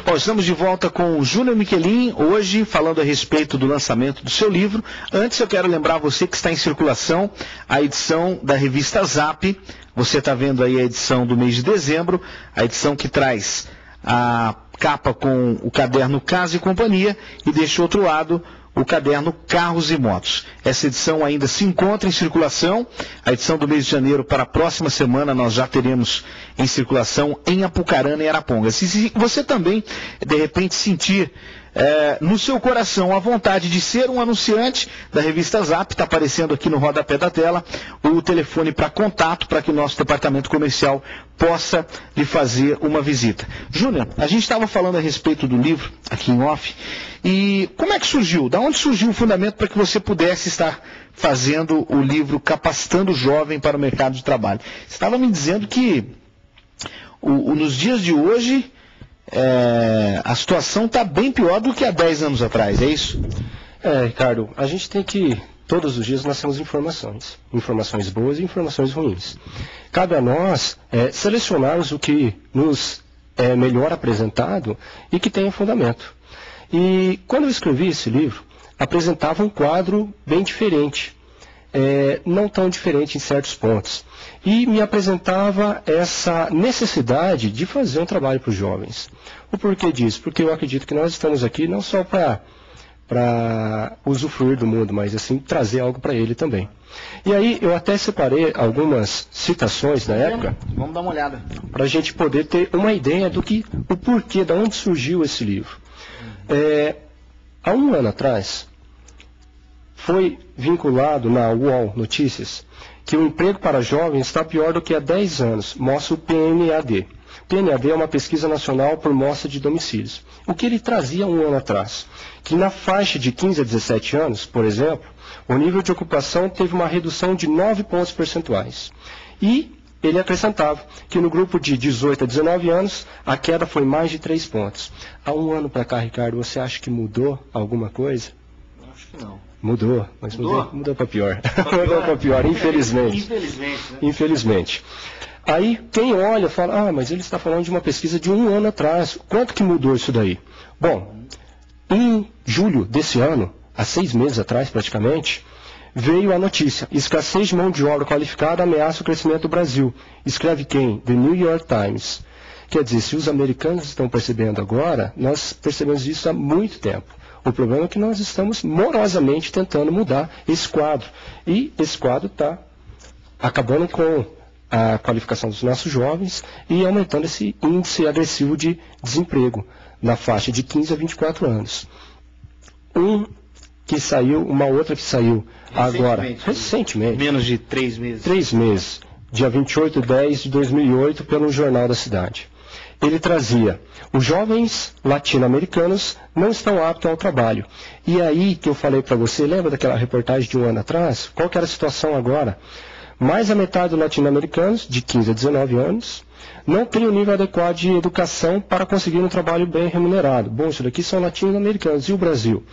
Bom, estamos de volta com o Júnior Michelin, hoje falando a respeito do lançamento do seu livro. Antes eu quero lembrar você que está em circulação a edição da revista Zap. Você está vendo aí a edição do mês de dezembro, a edição que traz a capa com o caderno Casa e Companhia e deixa outro lado o caderno Carros e Motos. Essa edição ainda se encontra em circulação. A edição do mês de janeiro para a próxima semana nós já teremos em circulação em Apucarana e Arapongas. Se você também, de repente, sentir no seu coração a vontade de ser um anunciante da revista Zap, está aparecendo aqui no rodapé da tela o telefone para contato, para que o nosso departamento comercial possa lhe fazer uma visita. Júnior, a gente estava falando a respeito do livro, aqui em off, e como é que surgiu? Da onde surgiu o fundamento para que você pudesse estar fazendo o livro Capacitando o Jovem para o Mercado de Trabalho? Você estava me dizendo que nos dias de hoje a situação está bem pior do que há 10 anos atrás, é isso? Ricardo, a gente tem que, todos os dias nós temos informações boas e informações ruins. Cabe a nós selecionarmos o que nos é melhor apresentado e que tenha fundamento. E quando eu escrevi esse livro, apresentava um quadro bem diferente, não tão diferente em certos pontos. E me apresentava essa necessidade de fazer um trabalho para os jovens. O porquê disso? Porque eu acredito que nós estamos aqui não só para usufruir do mundo, mas assim trazer algo para ele também. E aí eu até separei algumas citações da época. Vamos dar uma olhada. Para a gente poder ter uma ideia o porquê, de onde surgiu esse livro. Há um ano atrás, foi vinculado na UOL Notícias que o emprego para jovens está pior do que há 10 anos, mostra o PNAD. PNAD é uma pesquisa nacional por mostra de domicílios. O que ele trazia um ano atrás? Que na faixa de 15 a 17 anos, por exemplo, o nível de ocupação teve uma redução de 9 pontos percentuais. E ele acrescentava que no grupo de 18 a 19 anos, a queda foi mais de 3 pontos. Há um ano para cá, Ricardo, você acha que mudou alguma coisa? Acho que não. Mudou, mas mudou para pior. Mudou para pior, infelizmente. Infelizmente. Aí, quem olha, fala, mas ele está falando de uma pesquisa de um ano atrás. Quanto que mudou isso daí? Bom, em julho desse ano, há 6 meses atrás praticamente, veio a notícia: escassez de mão de obra qualificada ameaça o crescimento do Brasil. Escreve quem? The New York Times. Quer dizer, se os americanos estão percebendo agora, nós percebemos isso há muito tempo. O problema é que nós estamos morosamente tentando mudar esse quadro. E esse quadro está acabando com a qualificação dos nossos jovens e aumentando esse índice agressivo de desemprego na faixa de 15 a 24 anos. Uma outra que saiu agora, recentemente. Menos de 3 meses. 3 meses, dia 28/10/2008, pelo Jornal da Cidade. Ele trazia: os jovens latino-americanos não estão aptos ao trabalho. E aí que eu falei para você, lembra daquela reportagem de um ano atrás? Qual que era a situação agora? Mais da metade dos latino-americanos, de 15 a 19 anos, não tem o nível adequado de educação para conseguir um trabalho bem remunerado. Bom, isso daqui são latino-americanos. E o Brasil?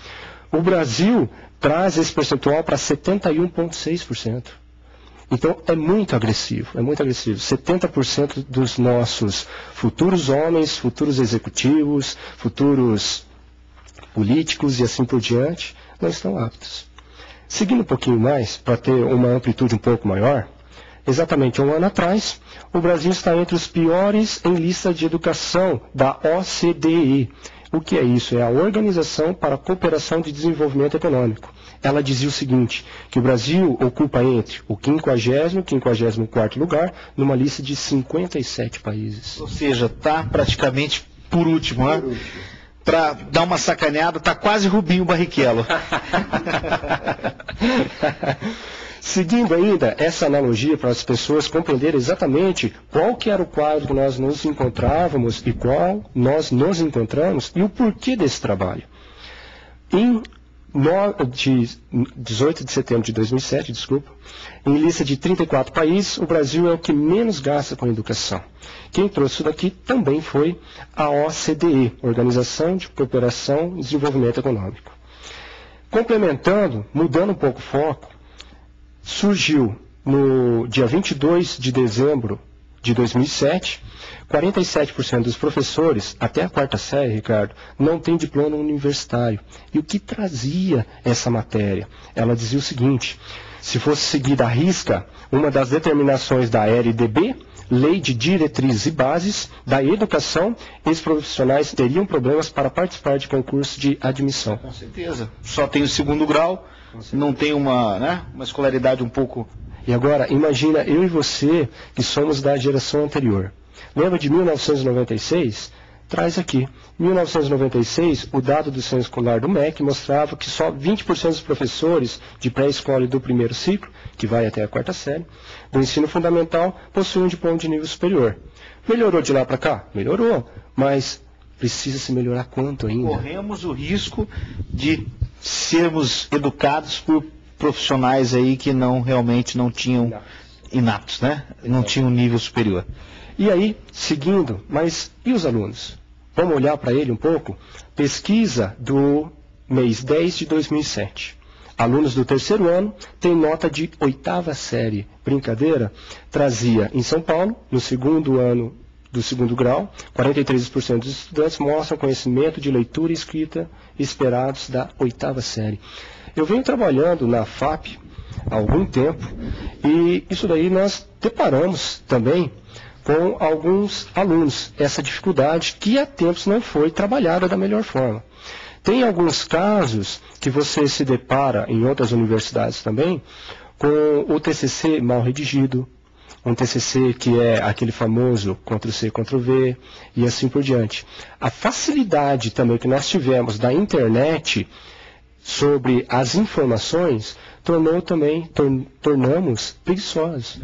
O Brasil traz esse percentual para 71,6%. Então, é muito agressivo. 70% dos nossos futuros homens, futuros executivos, futuros políticos e assim por diante, não estão aptos. Seguindo um pouquinho mais, para ter uma amplitude um pouco maior, exatamente um ano atrás, o Brasil está entre os piores em lista de educação da OCDE. O que é isso? É a Organização para a Cooperação de Desenvolvimento Econômico. Ela dizia o seguinte, que o Brasil ocupa entre o 50º e o 54º lugar numa lista de 57 países. Ou seja, está praticamente por último, né? Para dar uma sacaneada, está quase Rubinho Barrichello. Seguindo ainda essa analogia para as pessoas compreenderem exatamente qual que era o quadro que nós nos encontrávamos e qual nós nos encontramos e o porquê desse trabalho. Em 18 de setembro de 2007, em lista de 34 países, o Brasil é o que menos gasta com educação. Quem trouxe isso daqui também foi a OCDE, Organização de Cooperação e Desenvolvimento Econômico. Complementando, mudando um pouco o foco, surgiu no dia 22 de dezembro de 2007, 47% dos professores, até a quarta série, Ricardo, não tem diploma universitário. E o que trazia essa matéria? Ela dizia o seguinte: se fosse seguida à risca uma das determinações da LDB, Lei de Diretrizes e Bases da Educação, esses profissionais teriam problemas para participar de concurso de admissão. Com certeza. Só tem o segundo grau, não tem uma escolaridade um pouco... E agora, imagina eu e você, que somos da geração anterior. Lembra de 1996? Traz aqui. Em 1996, o dado do censo escolar do MEC mostrava que só 20% dos professores de pré-escola e do primeiro ciclo, que vai até a quarta série, do ensino fundamental, possuem um diploma de nível superior. Melhorou de lá para cá? Melhorou, mas precisa se melhorar quanto ainda? Corremos o risco de sermos educados por profissionais aí que realmente não tinham inatos, né? Não tinham um nível superior. E aí, seguindo, mas e os alunos? Vamos olhar para ele um pouco? Pesquisa do mês 10 de 2007. Alunos do terceiro ano têm nota de 8ª série. Brincadeira? Trazia em São Paulo, no segundo ano do segundo grau, 43% dos estudantes mostram conhecimento de leitura e escrita esperados da 8ª série. Eu venho trabalhando na FAP há algum tempo e isso daí nós deparamos também com alguns alunos, essa dificuldade que há tempos não foi trabalhada da melhor forma. Tem alguns casos que você se depara em outras universidades também, com o TCC mal redigido, um TCC que é aquele famoso Ctrl+C, Ctrl+V e assim por diante. A facilidade também que nós tivemos da internet sobre as informações tornamos preguiçosos.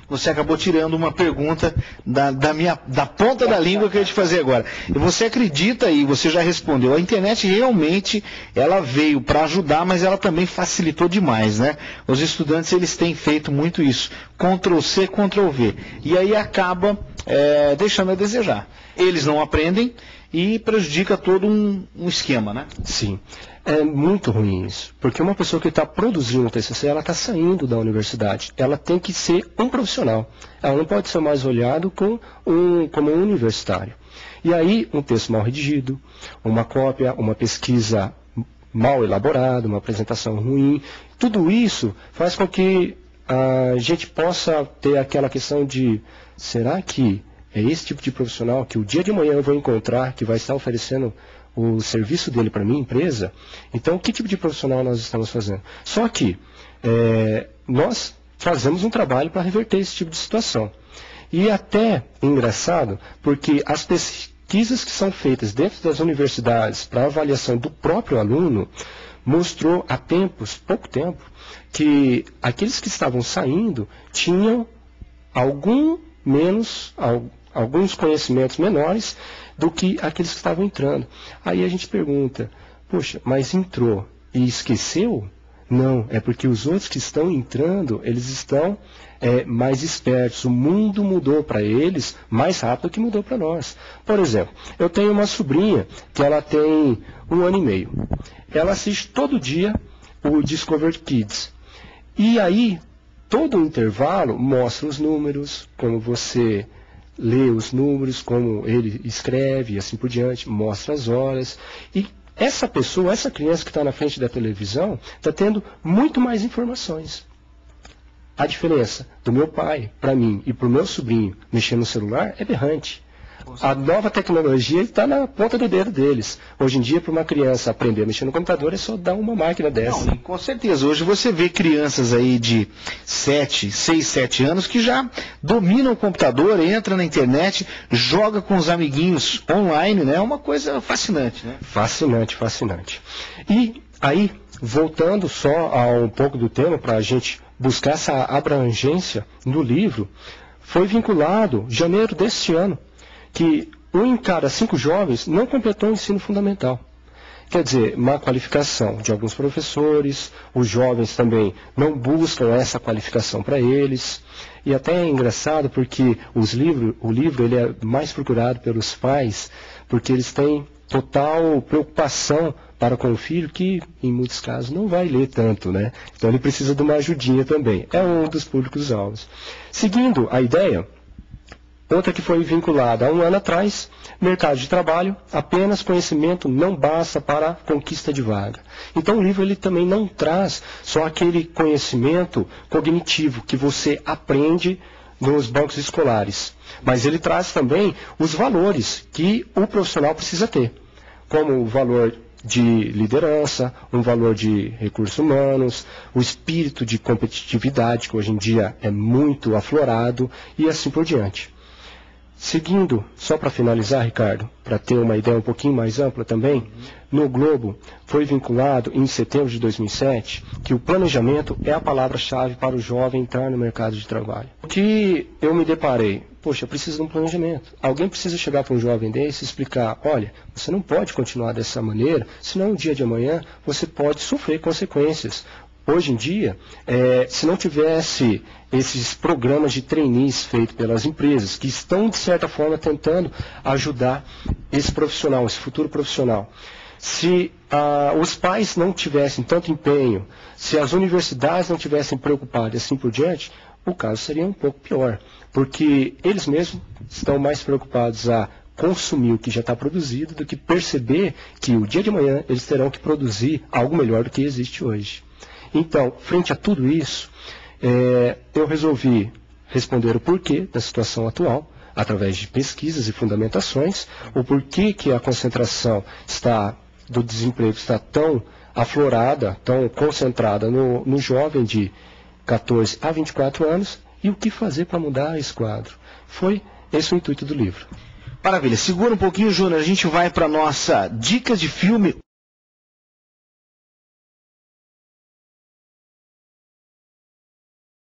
Você acabou tirando uma pergunta da ponta da língua que eu ia te fazer agora. E você acredita, e você já respondeu, a internet realmente ela veio para ajudar, mas ela também facilitou demais, né? Os estudantes eles têm feito muito isso, Ctrl+C, Ctrl+V, e aí acaba deixando a desejar. Eles não aprendem e prejudica todo um esquema, né? Sim. É muito ruim isso, porque uma pessoa que está produzindo um TCC, ela está saindo da universidade. Ela tem que ser um profissional. Ela não pode ser mais olhado como um universitário. E aí, um texto mal redigido, uma cópia, uma pesquisa mal elaborada, uma apresentação ruim, tudo isso faz com que a gente possa ter aquela questão de, será que é esse tipo de profissional que o dia de manhã eu vou encontrar, que vai estar oferecendo o serviço dele para a minha empresa? Então, que tipo de profissional nós estamos fazendo? Só que nós fazemos um trabalho para reverter esse tipo de situação. E até engraçado, porque as pesquisas que são feitas dentro das universidades para avaliação do próprio aluno, mostrou há pouco tempo, que aqueles que estavam saindo tinham alguns conhecimentos menores do que aqueles que estavam entrando. Aí a gente pergunta, poxa, mas entrou e esqueceu? Não, é porque os outros que estão entrando, eles estão mais espertos. O mundo mudou para eles mais rápido que mudou para nós. Por exemplo, eu tenho uma sobrinha que ela tem 1 ano e meio. Ela assiste todo dia o Discovery Kids. E aí, todo o intervalo mostra os números, como você lê os números, como ele escreve e assim por diante, mostra as horas. E essa pessoa, essa criança que está na frente da televisão, está tendo muito mais informações. A diferença do meu pai para mim e para o meu sobrinho mexer no celular é berrante. A nova tecnologia está na ponta do dedo deles. Hoje em dia, para uma criança aprender a mexer no computador, é só dar uma máquina dessa. Não, com certeza. Hoje você vê crianças aí de 6, 7 anos que já dominam o computador, entra na internet, joga com os amiguinhos online, né? É uma coisa fascinante, né? Fascinante, fascinante. E aí, voltando só a um pouco do tema, para a gente buscar essa abrangência no livro, foi vinculado, em janeiro deste ano, que 1 em cada 5 jovens não completou o ensino fundamental. Quer dizer, má qualificação de alguns professores, os jovens também não buscam essa qualificação para eles. E até é engraçado porque o livro ele é mais procurado pelos pais, porque eles têm total preocupação para com o filho, que em muitos casos não vai ler tanto, né? Então ele precisa de uma ajudinha também. É um dos públicos-alvos. Seguindo a ideia, Outra que foi vinculada há um ano atrás, mercado de trabalho, apenas conhecimento não basta para a conquista de vaga. Então o livro ele também não traz só aquele conhecimento cognitivo que você aprende nos bancos escolares, mas ele traz também os valores que o profissional precisa ter, como o valor de liderança, um valor de recursos humanos, o espírito de competitividade, que hoje em dia é muito aflorado, e assim por diante. Seguindo, só para finalizar, Ricardo, para ter uma ideia um pouquinho mais ampla também, no Globo foi vinculado em setembro de 2007 que o planejamento é a palavra-chave para o jovem entrar no mercado de trabalho. O que eu me deparei? Poxa, precisa de um planejamento. Alguém precisa chegar para um jovem desse e explicar, olha, você não pode continuar dessa maneira, senão no dia de amanhã você pode sofrer consequências. Hoje em dia, se não tivesse esses programas de trainees feitos pelas empresas, que estão, de certa forma, tentando ajudar esse profissional, esse futuro profissional, se os pais não tivessem tanto empenho, se as universidades não tivessem preocupadas e assim por diante, o caso seria um pouco pior, porque eles mesmos estão mais preocupados a consumir o que já está produzido do que perceber que o dia de amanhã eles terão que produzir algo melhor do que existe hoje. Então, frente a tudo isso, eu resolvi responder o porquê da situação atual, através de pesquisas e fundamentações, o porquê que a concentração do desemprego está tão aflorada, tão concentrada no jovem de 14 a 24 anos, e o que fazer para mudar esse quadro. Foi esse o intuito do livro. Maravilha. Segura um pouquinho, Júnior. A gente vai para a nossa dica de filme.